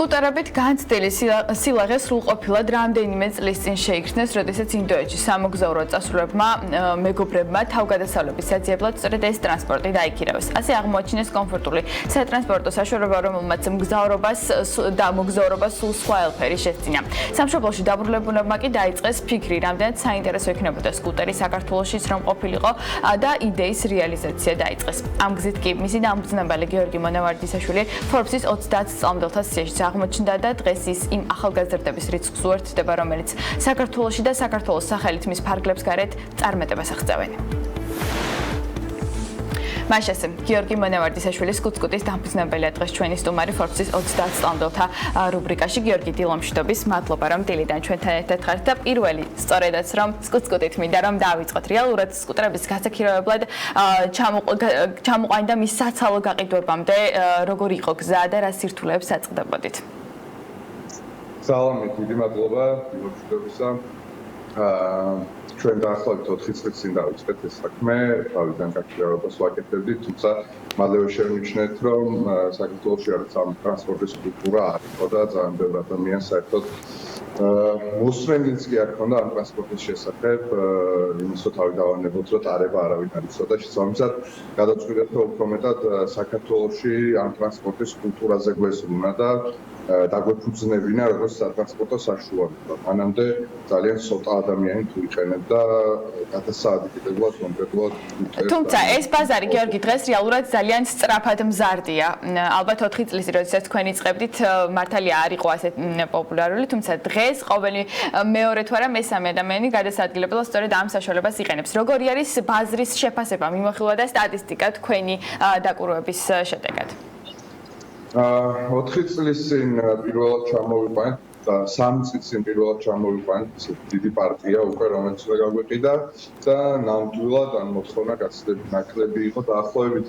სკუტერებით განცდილი სილაღე სრულყოფილად რამდენიმე წლის წინ შეიქმნეს, როდესაც ინდოეთში სამოგზაურო წასულებმა მეგობრებმა თავგადასავლების საძიებლად სწორედ ეს ტრანსპორტი დაიქირავეს. ასე აღმოაჩინეს კომფორტული სატრანსპორტო საშუალება, რომელმაც მოგზაურობას სულ სხვა ელფერი შესძინა. სამშობლოში დაბრუნებულებმა კი დაიწყეს ფიქრი, რამდენად საინტერესო იქნებოდა სკუტერი საქართველოშიც რომ ყოფილიყო და იდეის რეალიზაცია დაიწყეს. ამ გზით კი მისი დამფუძნებელი გიორგი მონავარდისაშვილი Forbes-ის 30 წლამდელთა სიაში აღმოჩნდა და დღეს ის იმ ახალგაზრდების რიცხვს უერთდება, რომელიც საქართველოში და საქართველოს სახელით მის ფარგლებს გარეთ წარმატებას აღწევენ. მაშასე გიორგი მონავარდისაშვილის სკუტის დამფუძნებელია დღეს ჩვენი სტუმარი Forbes-ის 30 წლამდელთა რუბრიკაში. გიორგი, დილომშვიდობის, მადლობა რომ დილიდან ჩვენთან ერთად ხართ და პირველი სწორედაც რომ სკუტით მინდა რომ დავიწყოთ. რეალურად სკუტერების გასაქირავებლად ჩამოყვანდა მის საცალო გაყიდვებამდე როგორი იყო გზა და რა სირთულეებს აწყდებოდით? სალამი, დიდი მადლობა დილომშვიდობისა. ჩვენ დაახლოებით 4 წლის წინ დავიწყეთ ეს საქმე, თავიდან გაქირავებას ვაკეთებდით, თუმცა მალევე შევნიშნეთ, რომ საქართველოში არის ამ ტრანსპორტის კულტურა არ იყო და ძალიან ბევრი ადამიანი საერთოდ მოსმენილს კი არ ქონდა ამ ტრანსპორტის შესახებ, იმის რომ თავი დავანებოთ, რომ ტარება არავინ არ იცოდა. შესაბამისად, გადაწყვიტეთ, რომ უფრო მეტად საქართველოში ამ ტრანსპორტის კულტურაზე გვესრულნა და დაგვეფუძნებინა როგორც სატრანსპორტო საშუალება. მანამდე ძალიან ცოტა ადამიანი თუ იყენებდა გადასაადგილებლად კონკრეტულად. თუმცა ეს ბაზარი გიორგი დღეს რეალურად ძალიან სწრაფად მზარდია. ალბათ 4 წლის როდესაც თქვენ იწყებდით, მართალია არ იყო ასე პოპულარული, თუმცა დღეს ყოველი მეორე თუ არა მესამე ადამიანი გადასაადგილებლად სწორედ ამ საშუალებას იყენებს. როგორი არის ბაზრის შეფასება, მიმოხილვა და სტატისტიკა თქვენი დაკვირვების შედეგად? 4 წლის წინ პირველად ჩამოვიყვანეთ და 3 წლის წინ პირველად ჩამოვიყვანეთ ეს დიდი პარტია უკვე რომელიც გაგვეყიდა და ნამდვილად ან მოთხოვნა გაცილებით ნაკლები იყო დაახლოებით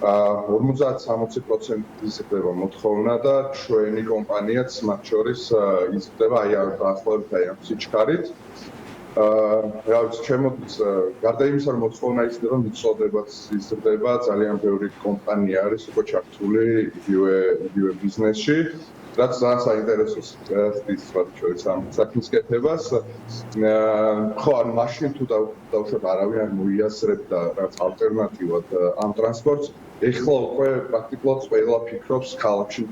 50-60% იზრდება მოთხოვნა და ჩვენი კომპანიაც მათ შორის იზრდება აი დაახლოებით ამ სიჩქარით. რაც ჩემთვის გარდა იმისა რომ მოთხოვნა იზრდება, მიწოდებაც იზრდება, ძალიან ბევრი კომპანია არის უკვე ჩართული იგივე ბიზნესში, რაც ძალიან საინტერესოს ხდის მათ შორის ამ საქმის კეთებას. ხო, ან მაშინ თუ დავუშვათ არავინ არ მოიაზრებდა რაც ალტერნატივად ამ ტრანსპორტს, ეხლა უკვე პრაქტიკულად ყველა ფიქრობს ქალაქში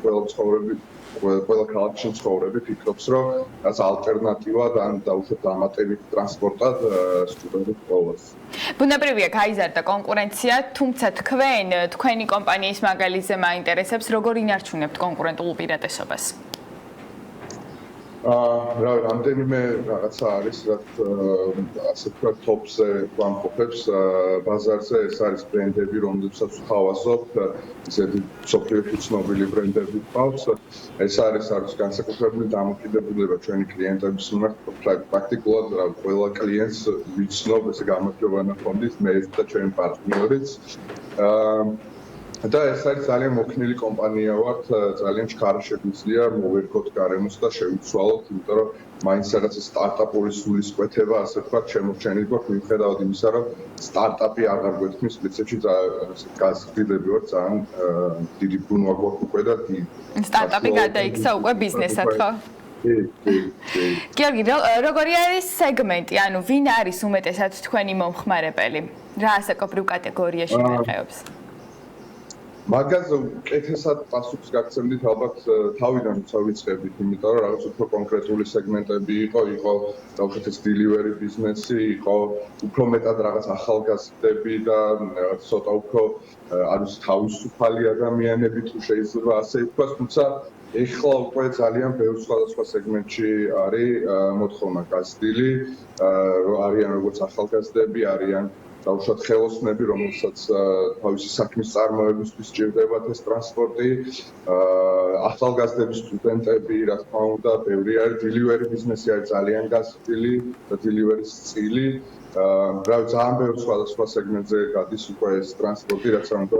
ყველა ქალაქში ცხოვრები ფიქრობს, რომ რაც ალტერნატივად ან დაუშვათ დამატებით ტრანსპორტად სკუტერი ყოველს. ბუნებრივია გაიზარდა კონკურენცია, თუმცა თქვენი კომპანიის მაგალითზე მაინტერესებს, როგორ ინარჩუნებთ კონკურენტულ უპირატესობას? რამდენიმე რაღაცა არის, რაც ასე ვთქვათ, ტოპზე ვამყოფებს ბაზარზე, ეს არის ბრენდები, რომლებსაც ვთავაზობთ, ისეთი მსოფლიოში ცნობილი ბრენდები გვყავს. ეს არის განსაკუთრებული დამოკიდებულება ჩვენი კლიენტების მიმართ, პრაქტიკულად ყველა კლიენტს ვიცნობ, ესე გამარჯობა ნახავთ, მე და ჩვენი პარტნიორიც. და ეს არის ძალიან მოქნილი კომპანია ვართ, ძალიან ჩქარა შეგვიძლია მოვერგოთ გარემოს და შევიცვალოთ, იმიტომ რომ მაინც რაღაც სტარტაპული სულისკვეთება, ასე ვთქვათ, შემორჩენილი გვაქვს, მიუხედავად იმისა, რომ სტარტაპი აღარ გვეთქმის პრინციპში გაზრდილი ვართ, ძალიან დიდი ბუნვა გვაქვს უკვე და სტარტაპი გადაიქცა უკვე ბიზნესად, ხო? გიორგი, როგორი არის სეგმენტი, ანუ ვინ არის უმეტესად თქვენი მომხმარებელი? რა ასაკობრივ კატეგორიაში გაიყევებს? მაგაზე უკეთესად პასუხს გაგცემდით ალბათ თავიდან ვიწყებდით, იმიტომ რომ რაღაც უფრო კონკრეტული სეგმენტები იყო დავუშვათ ეს delivery ბიზნესი, იყო უფრო მეტად რაღაც ახალგაზრდები და რაღაც ცოტა უფრო არის თავისუფალი ადამიანები თუ შეიძლება ასე ვთქვათ, თუმცა ეხლა უკვე ძალიან ბევრ სხვადასხვა სეგმენტში არის მოთხოვნა გაზრდილი, არიან როგორც ახალგაზრდები, არიან დავუშვათ ხელოსნები, რომელსაც თავისი საქმის წარმოებისთვის სჭირდებათ ეს ტრანსპორტი, ახალგაზრდები, სტუდენტები, რა თქმა უნდა, ბევრი არის delivery ბიზნესი არის ძალიან გაზრდილი და delivery-ის წილი. ძალიან ბევრ სხვადასხვა სეგმენტზე გადის უკვე ეს ტრანსპორტი, რაც უნდა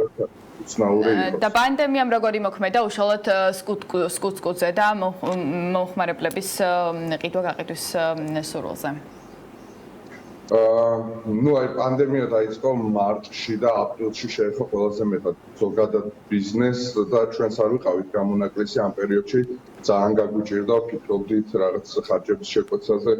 უცნაური იყოს. და პანდემიამ როგორი მოქმედა უშუალოდ სკუტზე და მომხმარებლების ყიდვა-გაყიდვის სურვილზე? აი პანდემია დაიწყო მარტში და აპრილში შეეხო ყველაზე მეტად ზოგადად ბიზნესს და ჩვენც არ ვიყავით გამონაკლისი ამ პერიოდში ძალიან გაგვიჭირდა ვფიქრობდით რაღაც ხარჯების შეკვეცაზე,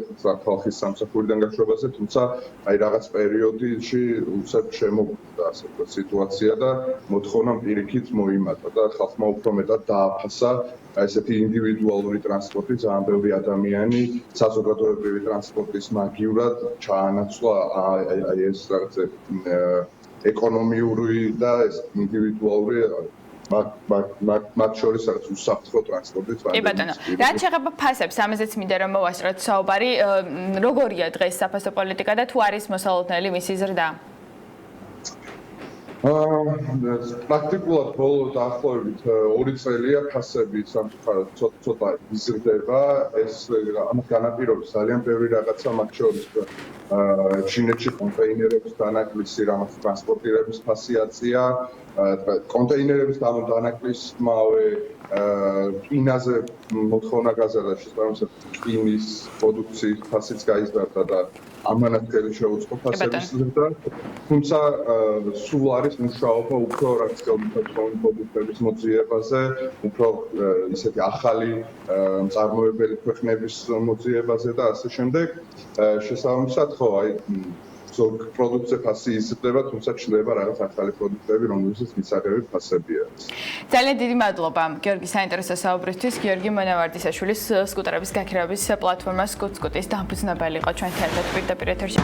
ხალხის სამსახურიდან გაშვებაზე, თუმცა აი რაღაც პერიოდში უცებ შემოგვიდა ასე ვთქვათ სიტუაცია და მოთხოვნამ პირიქით მოიმატა და ხალხმა უფრო მეტად დააფასა ესეთი ინდივიდუალური ტრანსპორტი, ძალიან ბევრი ადამიანი საზოგადოებრივი ტრანსპორტის მაგივრად ჩაანაცვლა აი ეს რაღაც ეკონომიური და ეს ინდივიდუალური მათ შორის რაც უსაფრთხო ტრანსპორტით კი ბატონო, რაც შეეხება ფასებს, ამაზეც მინდა რომ მოვასწროთ საუბარი, როგორია დღეს საფასო პოლიტიკა და თუ არის მოსალოდნელი მისი ზრდა? პრაქტიკულად ბოლო დაახლოებით 2 წელია ფასები სამწუხაროდ ცოტა იზრდება, ეს ამას განაპირობებს ძალიან ბევრი რაღაცა, მათ შორის ჩინეთში კონტეინერების დანაკლისი, რამაც ტრანსპორტირების ფასი აწია, კონტეინერების დანაკლისმავე კინაზე მოთხოვნა გაზარდა, შესაბამისად კინის პროდუქციის ფასიც გაიზარდა და ამანაც შეუწყო ფასების ზრდა, თუმცა სულ არის მუშაობა უფრო რაც ხელმისაწვდომი პროდუქტების მოძიებაზე, უფრო ისეთი ახალი მწარმოებელი ქვეყნების მოძიებაზე და ასე შემდეგ. შესაბამისად, ხო, აი ზოგ პროდუქტზე ფასი იზრდება, თუმცა ჩნდება რაღაც ახალი პროდუქტები, რომლებსაც მისაღები ფასები არის. ძალიან დიდი მადლობა გიორგი საინტერესო საუბრისთვის. გიორგი მონავარდისაშვილის სკუტერების გაქირავების პლატფორმა ScootScoot-ის დამფუძნებელი იყო ჩვენთან ერთად პირდაპირ ეთერში.